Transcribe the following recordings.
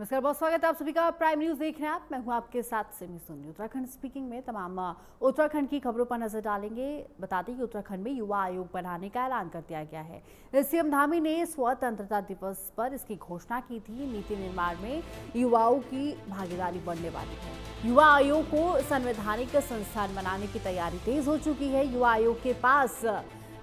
नमस्कार, बहुत स्वागत है आप सभी का। प्राइम न्यूज देख रहे हैं आप। मैं हूं आपके साथ सिमी सोनी। उत्तराखंड स्पीकिंग में तमाम उत्तराखंड की खबरों पर नजर डालेंगे। बता दें कि उत्तराखंड में युवा आयोग बनाने का ऐलान कर दिया गया है। सीएम धामी ने स्वतंत्रता दिवस पर इसकी घोषणा की थी। नीति निर्माण में युवाओं की भागीदारी बढ़ने वाली है। युवा आयोग को संवैधानिक संस्थान बनाने की तैयारी तेज हो चुकी है। युवा आयोग के पास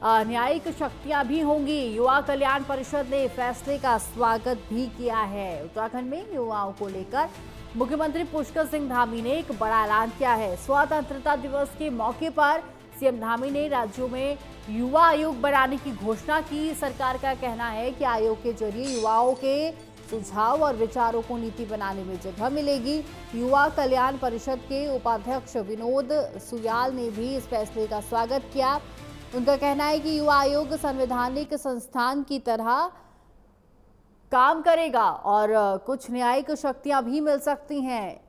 न्यायिक शक्तियां भी होंगी। युवा कल्याण परिषद ने फैसले का स्वागत भी किया है। उत्तराखंड में युवाओं को लेकर मुख्यमंत्री पुष्कर सिंह धामी ने एक बड़ा ऐलान किया है। स्वतंत्रता दिवस के मौके पर सीएम धामी ने राज्यों में युवा आयोग बनाने की घोषणा की। सरकार का कहना है कि आयोग के जरिए युवाओं के सुझाव और विचारों को नीति बनाने में जगह मिलेगी। युवा कल्याण परिषद के उपाध्यक्ष विनोद सुयाल ने भी इस फैसले का स्वागत किया। उनका कहना है कि युवा आयोग संवैधानिक संस्थान की तरह काम करेगा और कुछ न्यायिक शक्तियां भी मिल सकती हैं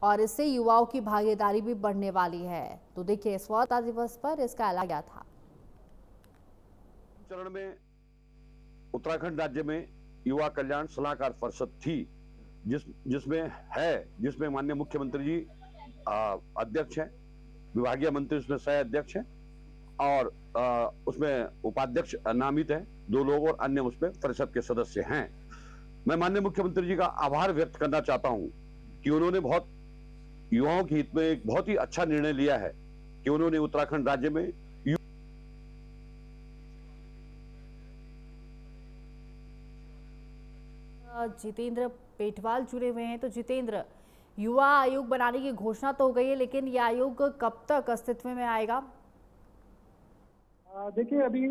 और इससे युवाओं की भागीदारी भी बढ़ने वाली है। तो देखिए, स्वतंत्रता दिवस पर इसका ऐलान किया था। चरण में उत्तराखंड राज्य में युवा कल्याण सलाहकार परिषद थी, जिसमें माननीय मुख्यमंत्री जी अध्यक्ष हैं, विभागीय मंत्री उसमें सह अध्यक्ष हैं और उसमें उपाध्यक्ष नामित है 2 लोग और अन्य उसमें परिषद के सदस्य हैं। मैं माननीय मुख्यमंत्री जी का आभार व्यक्त करना चाहता हूं कि उन्होंने बहुत युवाओं के हित में एक बहुत ही अच्छा निर्णय लिया है कि उन्होंने उत्तराखंड राज्य में जितेंद्र पेटवाल जुड़े हुए हैं। तो जितेंद्र, युवा आयोग बनाने की घोषणा तो हो गई है, लेकिन यह आयोग कब तक अस्तित्व में आएगा? देखिए, अभी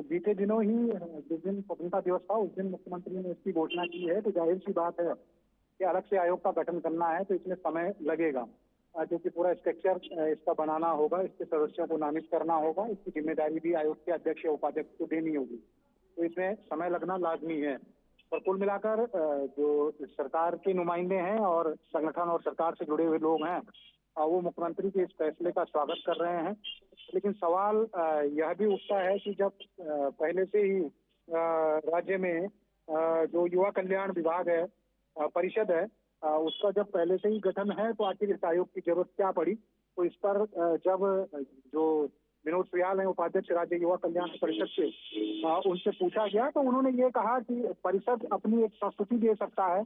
बीते दिनों ही जिस दिन स्वतंत्रता दिवस था उस दिन मुख्यमंत्री ने इसकी घोषणा की है। तो जाहिर सी बात है कि अलग से आयोग का गठन करना है तो इसमें समय लगेगा, क्योंकि पूरा स्ट्रक्चर इसका बनाना होगा, इसके सदस्यों को नामित करना होगा, इसकी जिम्मेदारी भी आयोग के अध्यक्ष या उपाध्यक्ष को देनी होगी। तो इसमें समय लगना लाजमी है। और कुल मिलाकर जो सरकार के नुमाइंदे हैं और संगठन और सरकार से जुड़े हुए लोग हैं, वो मुख्यमंत्री के इस फैसले का स्वागत कर रहे हैं। लेकिन सवाल यह भी उठता है कि जब पहले से ही राज्य में जो युवा कल्याण विभाग है, परिषद है, उसका जब पहले से ही गठन है तो आखिर इस आयोग की जरूरत क्या पड़ी। तो इस पर जब जो विनोद सुयाल है उपाध्यक्ष राज्य युवा कल्याण परिषद से उनसे पूछा गया तो उन्होंने ये कहा कि परिषद अपनी एक संस्तुति दे सकता है,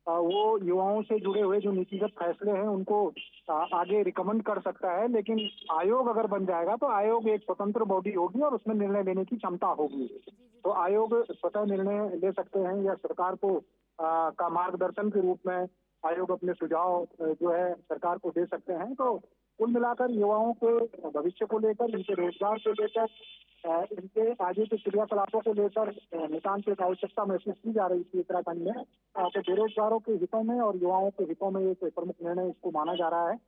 वो युवाओं से जुड़े हुए जो नीतिगत फैसले हैं उनको आगे रिकमेंड कर सकता है, लेकिन आयोग अगर बन जाएगा तो आयोग एक स्वतंत्र बॉडी होगी और उसमें निर्णय लेने की क्षमता होगी। तो आयोग स्वतः निर्णय ले सकते हैं या सरकार को का मार्गदर्शन के रूप में आयोग अपने सुझाव जो है सरकार को दे सकते हैं। तो कुल मिलाकर युवाओं के भविष्य को लेकर, इनके रोजगार को लेकर, इनके आगे के क्रियाकलापों को लेकर नितांत एक आवश्यकता महसूस की जा रही थी उत्तराखंड में। तो बेरोजगारों के हितों में और युवाओं के हितों में एक प्रमुख निर्णय इसको माना जा रहा है।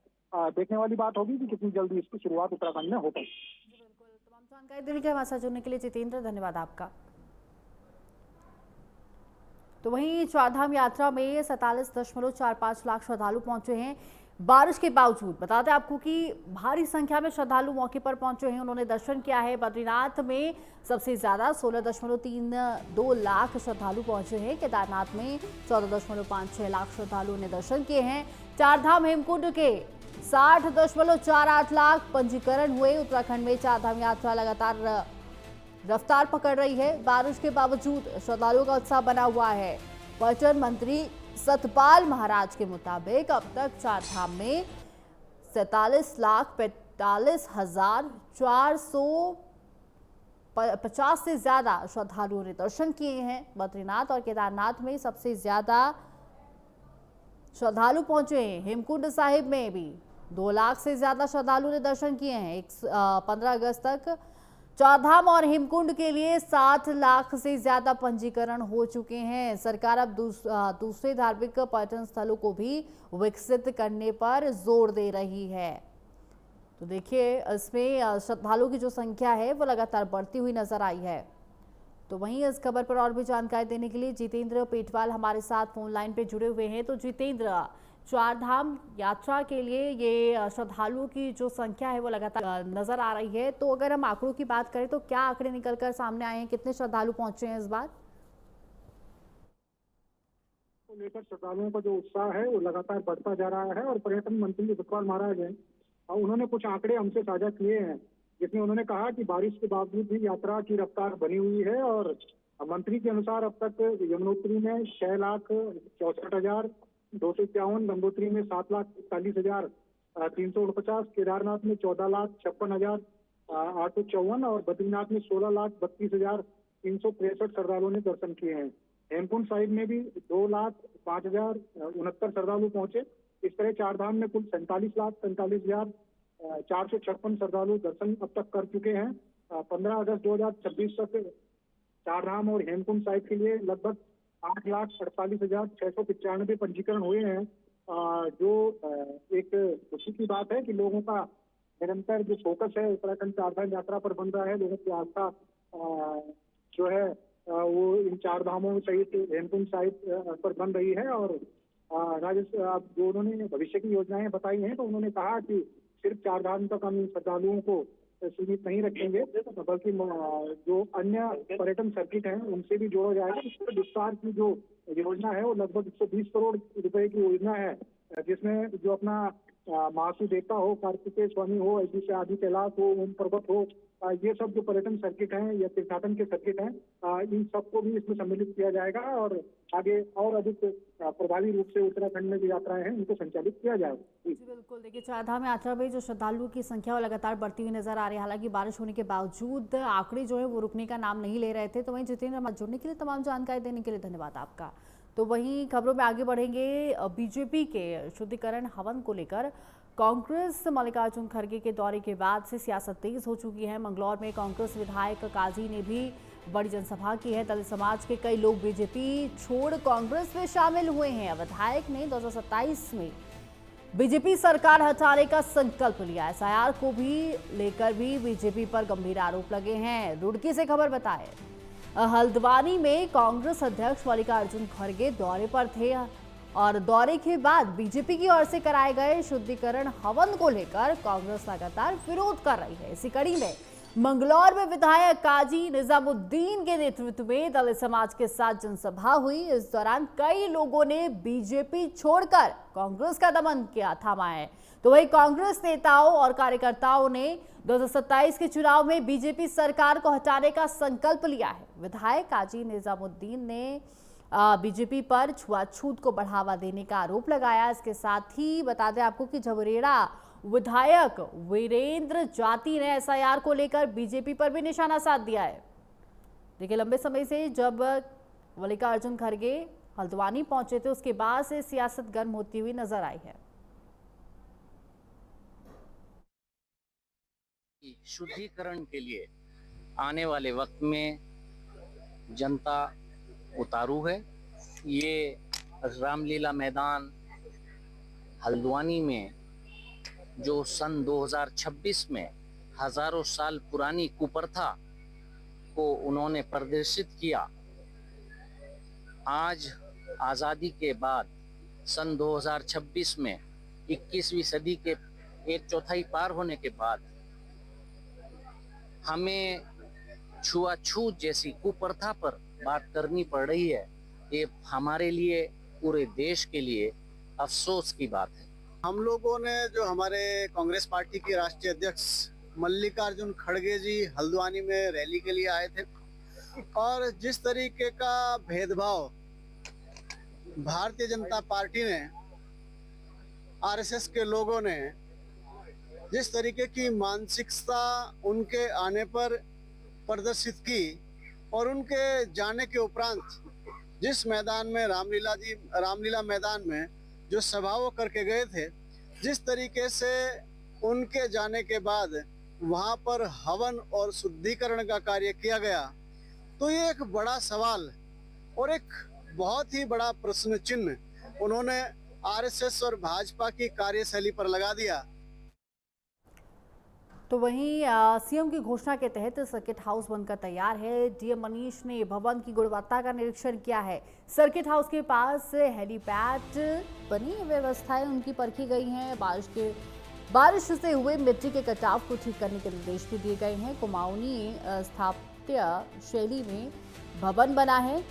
देखने वाली बात होगी कि कितनी जल्दी इसकी शुरुआत उत्तराखंड में हो पाएगी। बिल्कुल, तमाम जानकारी देने के लिए हमारे साथ जुड़ने के लिए जितेंद्र, धन्यवाद आपका। तो वहीं चारधाम यात्रा में 47.45 लाख श्रद्धालु पहुंचे हैं। बारिश के बावजूद बता दें आपको कि भारी संख्या में श्रद्धालु मौके पर पहुंचे हैं, उन्होंने दर्शन किया है। बद्रीनाथ में सबसे ज्यादा 16.32 लाख श्रद्धालु पहुंचे हैं। केदारनाथ में 14.56 लाख श्रद्धालुओं ने दर्शन किए हैं। चारधाम हेमकुंड के 60.48 लाख पंजीकरण हुए। उत्तराखंड में चारधाम यात्रा लगातार रफ्तार पकड़ रही है। बारिश के बावजूद श्रद्धालुओं का उत्साह बना हुआ है। पर्यटन मंत्री सतपाल महाराज के मुताबिक अब तक चारधाम में 47,45,450 से ज्यादा श्रद्धालुओं ने दर्शन किए हैं। बद्रीनाथ और केदारनाथ में सबसे ज्यादा श्रद्धालु पहुंचे हैं। हेमकुंड साहिब में भी 2 लाख से ज्यादा श्रद्धालुओं ने दर्शन किए हैं। 15 अगस्त तक चारधाम और हेमकुंड के लिए 7 लाख से ज्यादा पंजीकरण हो चुके हैं। सरकार अब दूसरे धार्मिक पर्यटन स्थलों को भी विकसित करने पर जोर दे रही है। तो देखिए, इसमें श्रद्धालुओं की जो संख्या है वो लगातार बढ़ती हुई नजर आई है। तो वहीं इस खबर पर और भी जानकारी देने के लिए जितेंद्र पेटवाल हमारे साथ फोन लाइन पे जुड़े हुए हैं। तो जितेंद्र, चारधाम यात्रा के लिए ये श्रद्धालुओं की जो संख्या है वो लगातार नजर आ रही है। तो अगर हम आंकड़ों की बात करें तो क्या आंकड़े निकलकर सामने आए हैं, कितने श्रद्धालु पहुंचे हैं इस बार? को लेकर श्रद्धालुओं का जो उत्साह है वो लगातार बढ़ता जा रहा है। और पर्यटन मंत्री सतपाल महाराज हैं, उन्होंने कुछ आंकड़े हमसे साझा किए हैं, जिसमें उन्होंने कहा कि बारिश के बावजूद भी यात्रा की रफ्तार बनी हुई है। और मंत्री के अनुसार अब तक यमुनोत्री में 6,64,251, गंगोत्री में 7,41,349, केदारनाथ में 14,56,854 और बद्रीनाथ में 16,32,363 श्रद्धालुओं ने दर्शन किए हैं। हेमकुंड साहिब में भी 2,05,069 श्रद्धालु पहुंचे। इस तरह चार धाम में कुल 47,45,456 श्रद्धालु दर्शन अब तक कर चुके हैं। 15 अगस्त 2026 तक चार धाम और हेमकुंड साहिब के लिए लगभग 8,48,695 पंजीकरण हुए हैं। जो एक खुशी की बात है कि लोगों का निरंतर जो फोकस है उत्तराखंड चारधाम यात्रा पर बन रहा है। लोगों की आस्था जो है वो इन चार धामों सहित हेमकुंड साहिब पर बन रही है। और जो उन्होंने भविष्य की योजनाएं बताई हैं, तो उन्होंने कहा कि सिर्फ चार धाम तक हम श्रद्धालुओं को सीमित नहीं रखेंगे, बल्कि जो अन्य पर्यटन सर्किट हैं उनसे भी जोड़ा जाएगा। इस पर विस्तार की जो योजना है वो लगभग 120 करोड़ रुपए की योजना है, जिसमें जो अपना महासू देवता हो, कार्तिकेय स्वामी हो, ऐसे आदि कैलाश हो, ओम पर्वत हो, ये सब जो पर्यटन सर्किट हैं या तीर्थाटन के सर्किट हैं, इन सबको भी इसमें सम्मिलित किया जाएगा और आगे और अधिक प्रभावी रूप से उत्तराखंड में जो यात्राएं हैं उनको संचालित किया जाएगा। जी बिल्कुल, देखिए चारधाम यात्रा में जो श्रद्धालुओं की संख्या वो लगातार बढ़ती हुई नजर आ रही है। हालांकि बारिश होने के बावजूद आंकड़े जो है वो रुकने का नाम नहीं ले रहे थे। तो वहीं जितेंद्र हमारे जुड़ने के लिए, तमाम जानकारी देने के लिए धन्यवाद आपका। तो वहीं खबरों में आगे बढ़ेंगे। बीजेपी के शुद्धिकरण हवन को लेकर कांग्रेस मल्लिकार्जुन खड़गे के दौरे के बाद से सियासत तेज हो चुकी है। मंगलौर में कांग्रेस विधायक काजी ने भी बड़ी जनसभा की है। दलित समाज के कई लोग बीजेपी छोड़ कांग्रेस में शामिल हुए हैं। विधायक ने 2027 में बीजेपी सरकार हटाने का संकल्प लिया। एसआईआर को भी लेकर भी बीजेपी पर गंभीर आरोप लगे हैं। रुड़की से खबर बताए, हल्द्वानी में कांग्रेस अध्यक्ष मल्लिकार्जुन खड़गे दौरे पर थे और दौरे के बाद बीजेपी की ओर से कराए गए शुद्धिकरण हवन को लेकर कांग्रेस लगातार विरोध कर रही है। इसी कड़ी में मंगलौर में विधायक काजी निजामुद्दीन के नेतृत्व में दलित समाज के साथ जनसभा हुई। इस दौरान कई लोगों ने बीजेपी छोड़कर कांग्रेस का दमन किया, थामा है। तो वही कांग्रेस नेताओं और कार्यकर्ताओं ने 2027 के चुनाव में बीजेपी सरकार को हटाने का संकल्प लिया है। विधायक काजी निजामुद्दीन ने बीजेपी पर छुआछूत को बढ़ावा देने का आरोप लगाया। इसके साथ ही बता दें आपको कि झबरेड़ा विधायक वीरेंद्र जाति ने एसआईआर को लेकर बीजेपी पर भी निशाना साध दिया है। देखिए, लंबे समय से जब मल्लिकार्जुन खड़गे हल्द्वानी पहुंचे थे, उसके बाद से सियासत गर्म होती हुई नजर आई है। शुद्धिकरण के लिए आने वाले वक्त में जनता उतारू है। ये रामलीला मैदान हल्द्वानी में जो सन 2026 में हजारों साल पुरानी कुप्रथा को उन्होंने प्रदर्शित किया, आज आज़ादी के बाद सन 2026 में 21वीं सदी के 1/4 पार होने के बाद हमें छुआछूत जैसी कुप्रथा पर बात करनी पड़ रही है। ये हमारे लिए, पूरे देश के लिए अफसोस की बात है। हम लोगों ने, जो हमारे कांग्रेस पार्टी के राष्ट्रीय अध्यक्ष मल्लिकार्जुन खड़गे जी हल्द्वानी में रैली के लिए आए थे, और जिस तरीके का भेदभाव भारतीय जनता पार्टी ने, आरएसएस के लोगों ने, जिस तरीके की मानसिकता उनके आने पर प्रदर्शित की और उनके जाने के उपरांत जिस मैदान में रामलीला मैदान में जो सभा वो करके गए थे, जिस तरीके से उनके जाने के बाद वहां पर हवन और शुद्धिकरण का कार्य किया गया, तो ये एक बड़ा सवाल और एक बहुत ही बड़ा प्रश्न चिन्ह उन्होंने आरएसएस और भाजपा की कार्यशैली पर लगा दिया। तो वहीं सीएम की घोषणा के तहत सर्किट हाउस बनकर तैयार है। डीएम मनीष ने भवन की गुणवत्ता का निरीक्षण किया है। सर्किट हाउस के पास हेलीपैड बनी व्यवस्थाएं उनकी परखी गई हैं। बारिश से हुए मिट्टी के कटाव को ठीक करने के निर्देश भी दिए गए हैं। कुमाऊनी स्थापत्य शैली में भवन बना है।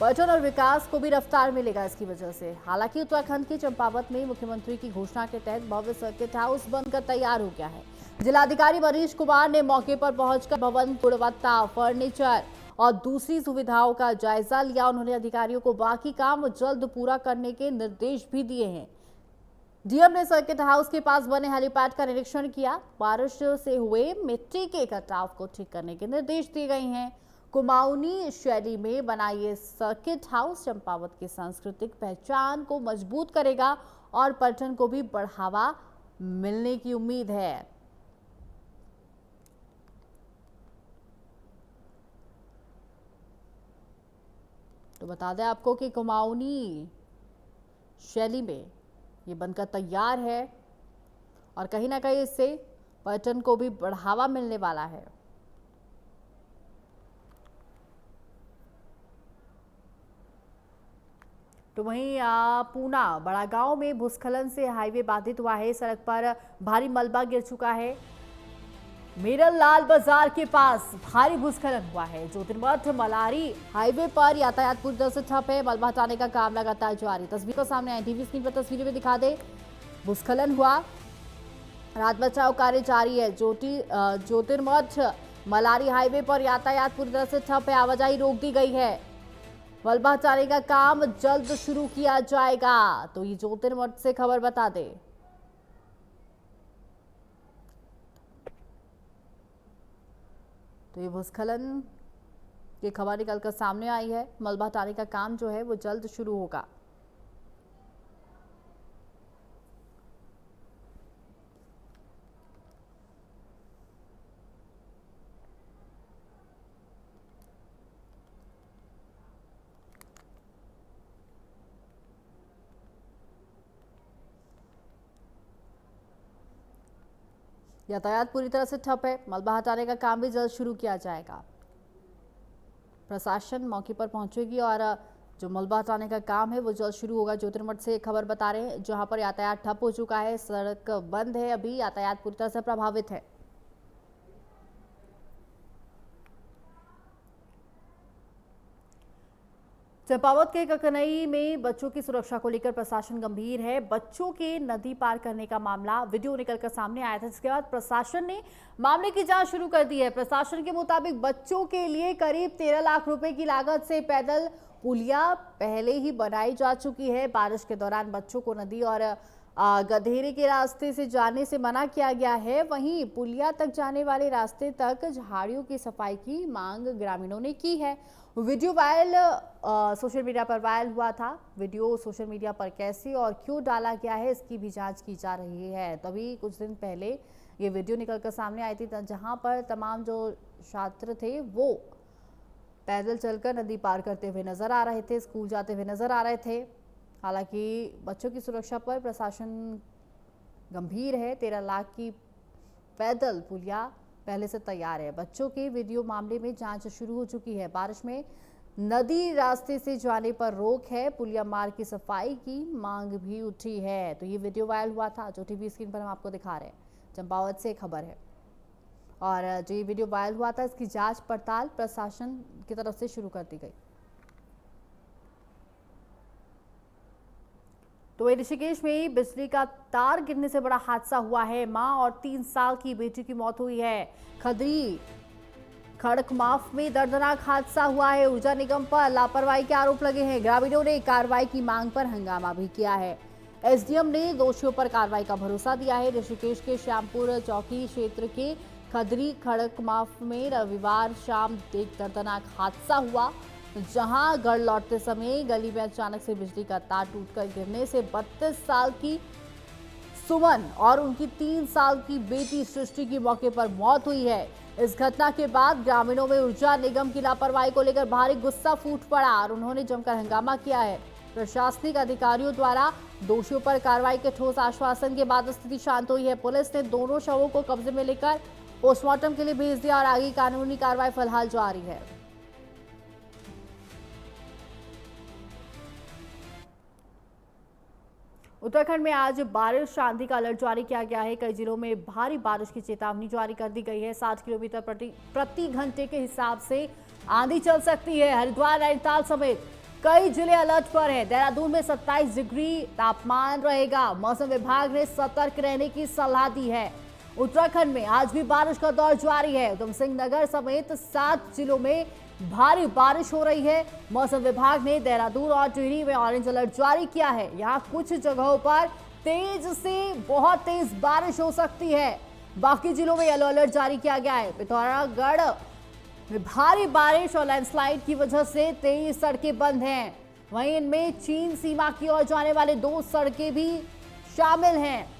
पर्यटन और विकास को भी रफ्तार मिलेगा इसकी वजह से। हालांकि उत्तराखंड के चंपावत में मुख्यमंत्री की घोषणा के तहत भव्य सर्किट हाउस बनकर तैयार हो गया है। जिलाधिकारी मनीष कुमार ने मौके पर पहुंचकर भवन गुणवत्ता, फर्नीचर और दूसरी सुविधाओं का जायजा लिया। उन्होंने अधिकारियों को बाकी काम जल्द पूरा करने के निर्देश भी दिए हैं। डीएम ने सर्किट हाउस के पास बने हेलीपैड का निरीक्षण किया। बारिश से हुए मिट्टी के कटाव को ठीक करने के निर्देश दिए गए हैं। कुमाऊनी शैली में बना ये सर्किट हाउस चंपावत की सांस्कृतिक पहचान को मजबूत करेगा और पर्यटन को भी बढ़ावा मिलने की उम्मीद है। तो बता दें आपको कि कुमाऊनी शैली में ये बनकर तैयार है और कहीं ना कहीं इससे पर्यटन को भी बढ़ावा मिलने वाला है। तो वहीं पूना बड़ागांव में भूस्खलन से हाईवे बाधित हुआ है। सड़क पर भारी मलबा गिर चुका है। मेरल लाल बाजार के पास भारी भूस्खलन हुआ है। ज्योतिर्मठ मलारी हाईवे पर यातायात पूरी तरह से ठप है। मलबा हटाने का काम लगातार जारी। तस्वीर को सामने आई, टीवी स्क्रीन पर तस्वीरें में दिखा दे। भूस्खलन हुआ, राहत बचाव कार्य जारी है। ज्योतिर्मठ मलारी हाईवे पर यातायात पूरी तरह से ठप है। आवाजाही रोक दी गई है। मलबा हटाने का काम जल्द शुरू किया जाएगा। तो ये ज्योतिर्मठ से खबर बता दे। तो ये भूस्खलन की खबर निकलकर सामने आई है। मलबा हटाने का काम जो है वो जल्द शुरू होगा। यातायात पूरी तरह से ठप है। मलबा हटाने का काम भी जल्द शुरू किया जाएगा। प्रशासन मौके पर पहुंचेगी और जो मलबा हटाने का काम है वो जल्द शुरू होगा। ज्योतिर्मठ से खबर बता रहे हैं, जहां पर यातायात ठप हो चुका है। सड़क बंद है, अभी यातायात पूरी तरह से प्रभावित है। चंपावत के ककनई में बच्चों की सुरक्षा को लेकर प्रशासन गंभीर है। बच्चों के नदी पार करने का मामला वीडियो निकलकर सामने आया था, जिसके बाद प्रशासन ने मामले की जांच शुरू कर दी है। प्रशासन के मुताबिक बच्चों के लिए करीब 13 लाख रुपए की लागत से पैदल पुलिया पहले ही बनाई जा चुकी है। बारिश के दौरान बच्चों को नदी और गधेरे के रास्ते से जाने से मना किया गया है। वहीं पुलिया तक जाने वाले रास्ते तक झाड़ियों की सफाई की मांग ग्रामीणों ने की है। वीडियो वायरल सोशल मीडिया पर वायरल हुआ था। वीडियो सोशल मीडिया पर कैसे और क्यों डाला गया है, इसकी भी जांच की जा रही है। तभी कुछ दिन पहले ये वीडियो निकलकर सामने आई थी, जहां पर तमाम जो छात्र थे वो पैदल चलकर नदी पार करते हुए नजर आ रहे थे, स्कूल जाते हुए नजर आ रहे थे। हालांकि बच्चों की सुरक्षा पर प्रशासन गंभीर है। 13 लाख की पैदल पुलिया पहले से तैयार है। बच्चों के वीडियो मामले में जांच शुरू हो चुकी है। बारिश में नदी रास्ते से जाने पर रोक है। पुलिया मार्ग की सफाई की मांग भी उठी है। तो ये वीडियो वायरल हुआ था, जो टीवी स्क्रीन पर हम आपको दिखा रहे हैं। चंपावत से खबर है और जो ये वीडियो वायरल हुआ था, इसकी जांच पड़ताल प्रशासन की तरफ से शुरू कर दी गई। तो ऋषिकेश में बिजली का तार गिरने से बड़ा हादसा हुआ है। मां और 3 साल की बेटी की मौत हुई है। खदरी खड़कमाफ में दर्दनाक हादसा हुआ है। ऊर्जा निगम पर लापरवाही के आरोप लगे हैं। ग्रामीणों ने कार्रवाई की मांग पर हंगामा भी किया है। एसडीएम ने दोषियों पर कार्रवाई का भरोसा दिया है। ऋषिकेश के श्यामपुर चौकी क्षेत्र के खदरी खड़कमाफ में रविवार शाम एक दर्दनाक हादसा हुआ, जहां घर लौटते समय गली में अचानक से बिजली का तार टूटकर गिरने से 32 साल की सुमन और उनकी 3 साल की बेटी सृष्टि की मौके पर मौत हुई है। इस घटना के बाद ग्रामीणों में ऊर्जा निगम की लापरवाही को लेकर भारी गुस्सा फूट पड़ा और उन्होंने जमकर हंगामा किया है। प्रशासनिक अधिकारियों द्वारा दोषियों पर कार्रवाई के ठोस आश्वासन के बाद स्थिति शांत हुई है। पुलिस ने दोनों शवों को कब्जे में लेकर पोस्टमार्टम के लिए भेज दिया और आगे कानूनी कार्रवाई फिलहाल जारी है। उत्तराखंड में आज बारिश आंधी का अलर्ट जारी किया गया है। कई जिलों में भारी बारिश की चेतावनी जारी कर दी गई है। 60 किलोमीटर प्रति घंटे के हिसाब से आंधी चल सकती है। हरिद्वार, नैनीताल समेत कई जिले अलर्ट पर हैं। देहरादून में 27 डिग्री तापमान रहेगा। मौसम विभाग ने सतर्क रहने की सलाह दी है। उत्तराखंड में आज भी बारिश का दौर जारी है। उधम सिंह नगर समेत 7 जिलों में भारी बारिश हो रही है। मौसम विभाग ने देहरादून और टिहरी में ऑरेंज अलर्ट जारी किया है। यहाँ कुछ जगहों पर तेज से बहुत तेज बारिश हो सकती है। बाकी जिलों में येलो अलर्ट जारी किया गया है। पिथौरागढ़ में भारी बारिश और लैंडस्लाइड की वजह से 23 सड़कें बंद हैं। वहीं इनमें चीन सीमा की ओर जाने वाले 2 सड़कें भी शामिल हैं।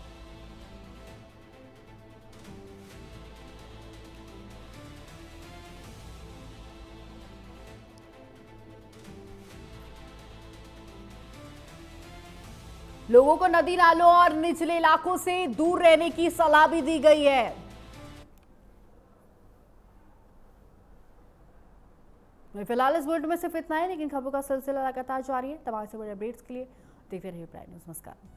लोगों को नदी नालों और निचले इलाकों से दूर रहने की सलाह भी दी गई है। फिलहाल इस बुलेटिन में सिर्फ इतना है, लेकिन खबरों का सिलसिला लगातार जारी है। तमाम से बड़े अपडेट्स के लिए देखते रहिए प्राइम न्यूज़। नमस्कार।